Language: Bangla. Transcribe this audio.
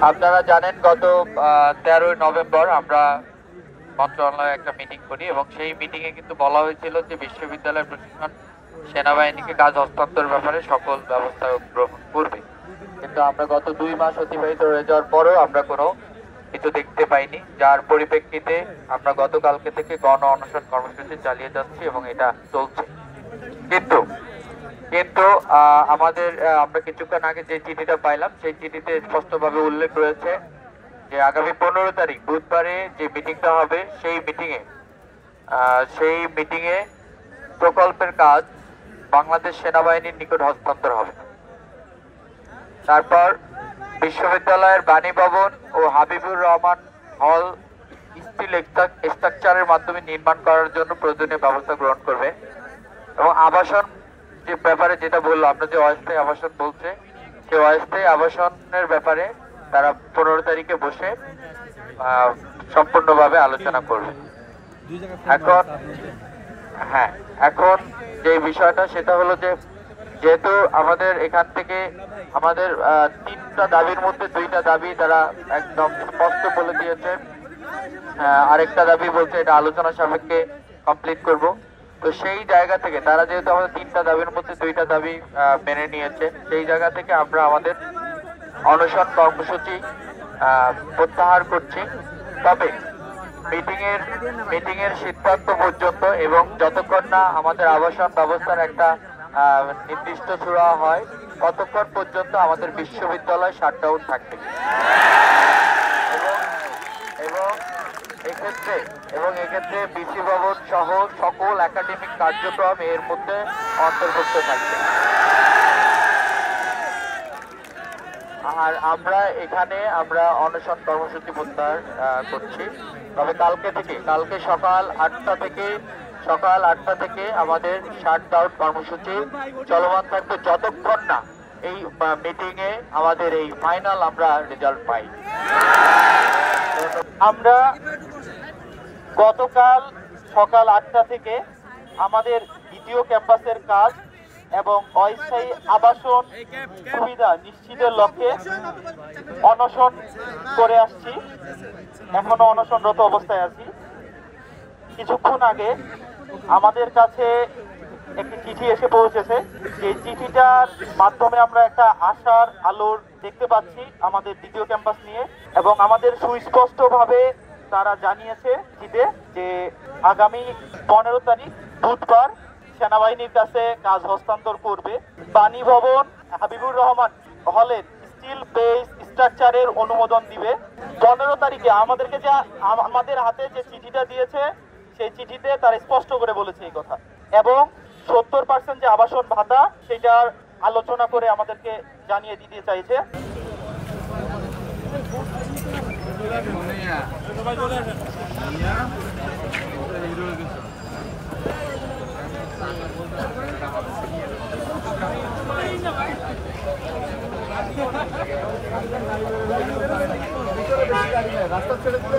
আপনারা জানেন গত 13 নভেম্বর আমরা মন্ত্রণালয়ে একটা মিটিং করি এবং সেই মিটিং এ কিন্তু বলা হয়েছিল যে বিশ্ববিদ্যালয় প্রশাসন সেনাবাহিনীকে কাজ হস্তান্তরের ব্যাপারে সকল ব্যবস্থা গ্রহণ করবে, কিন্তু আমরা গত 2 মাস অতিবাহিত হয়ে যাওয়ার পরেও আমরা কোনো কিছু দেখতে পাইনি, যার পরিপ্রেক্ষিতে আমরা গতকালকে থেকে গণ অনশন কর্মসূচি চালিয়ে যাচ্ছি এবং এটা চলছে। কিন্তু আমাদের আমরা কিছুক্ষণ আগে যে চিঠিটা পাইলাম সেই চিঠিতে স্পষ্টভাবে উল্লেখ রয়েছে যে আগামী 15 তারিখ বুধবারে যে মিটিংটা হবে সেই মিটিংয়ে প্রকল্পের কাজ বাংলাদেশ সেনাবাহিনীর নিকট হস্তান্তর হবে। তারপর বিশ্ববিদ্যালয়ের বাণী ভবন ও হাবিবুর রহমান হল স্টিল স্ট্রাকচারের মাধ্যমে নির্মাণ করার জন্য প্রয়োজনীয় ব্যবস্থা গ্রহণ করবে এবং আবাসন যে ব্যাপারে যেটা বললো, আমরা যে অস্থায়ী আবাসন বলছে সেই অস্থায়ী আবাসনের ব্যাপারে তারা 15 তারিখে বসে সম্পূর্ণভাবে আলোচনা করবে। এখন যে বিষয়টা সেটা হলো যে যেহেতু আমাদের এখান থেকে আমাদের 3টা দাবির মধ্যে 2টা দাবি তারা একদম স্পষ্ট বলে দিয়েছে, আরেকটা দাবি বলছে এটা আলোচনা সাপেক্ষে কমপ্লিট করব। তো সেই জায়গা থেকে তারা যেহেতু আমাদের 3টা দাবির মধ্যে 2টা দাবি মেনে নিয়েছে, সেই জায়গা থেকে আমরা আমাদের অনশন কর্মসূচি প্রত্যাহার করছি। তবে মিটিং এর সিদ্ধান্ত পর্যন্ত এবং যতক্ষণ না আমাদের আবাসন ব্যবস্থার একটা নির্দিষ্ট সুরা হয় ততক্ষণ পর্যন্ত আমাদের বিশ্ববিদ্যালয় শাটডাউন থাকবে এবং এক্ষেত্রে বিসি ভবন সহ সকল একাডেমিক কার্যক্রম এর মধ্যে অন্তর্ভুক্ত থাকবে। আর আমরা অনশন কর্মসূচি প্রত্যাহার করছি। তবে কালকে সকাল 8টা থেকে আমাদের শাটডাউন কর্মসূচি চলমান থাকবে যতক্ষণ না এই মিটিং এ আমাদের এই ফাইনাল আমরা রেজাল্ট পাই। আমরা গতকাল সকাল 8টা থেকে আমাদের দ্বিতীয় ক্যাম্পাসের কাজ এবং অস্থায়ী আবাসন সুবিধা নিশ্চিতের লক্ষ্যে অনশন করে আসছি, এখনো অনশনরত অবস্থায় আছি। কিছুক্ষণ আগে আমাদের কাছে একটি চিঠি এসে পৌঁছেছে, যে চিঠিটার মাধ্যমে আমরা একটা আশার আলোর দেখতে পাচ্ছি আমাদের দ্বিতীয় ক্যাম্পাস নিয়ে, এবং আমাদের সুস্পষ্টভাবে তারা জানিয়েছে যে আগামী 15 তারিখ বুধবার সেনাবাহিনীর কাছে কাজ হস্তান্তর করবে। বাণী ভবন হাবিবুর রহমান হলের স্টিল বেস স্ট্রাকচারের অনুমোদন দিবে। 15 তারিখে আমাদেরকে যে আমাদের হাতে যে চিঠিটা দিয়েছে সেই চিঠিতে তারা স্পষ্ট করে বলেছে এই কথা, এবং 70% যে আবাসন ভাতা সেটার আলোচনা করে আমাদেরকে জানিয়ে দিতে চাইছে। রাস্তা ছেড়ে দিলে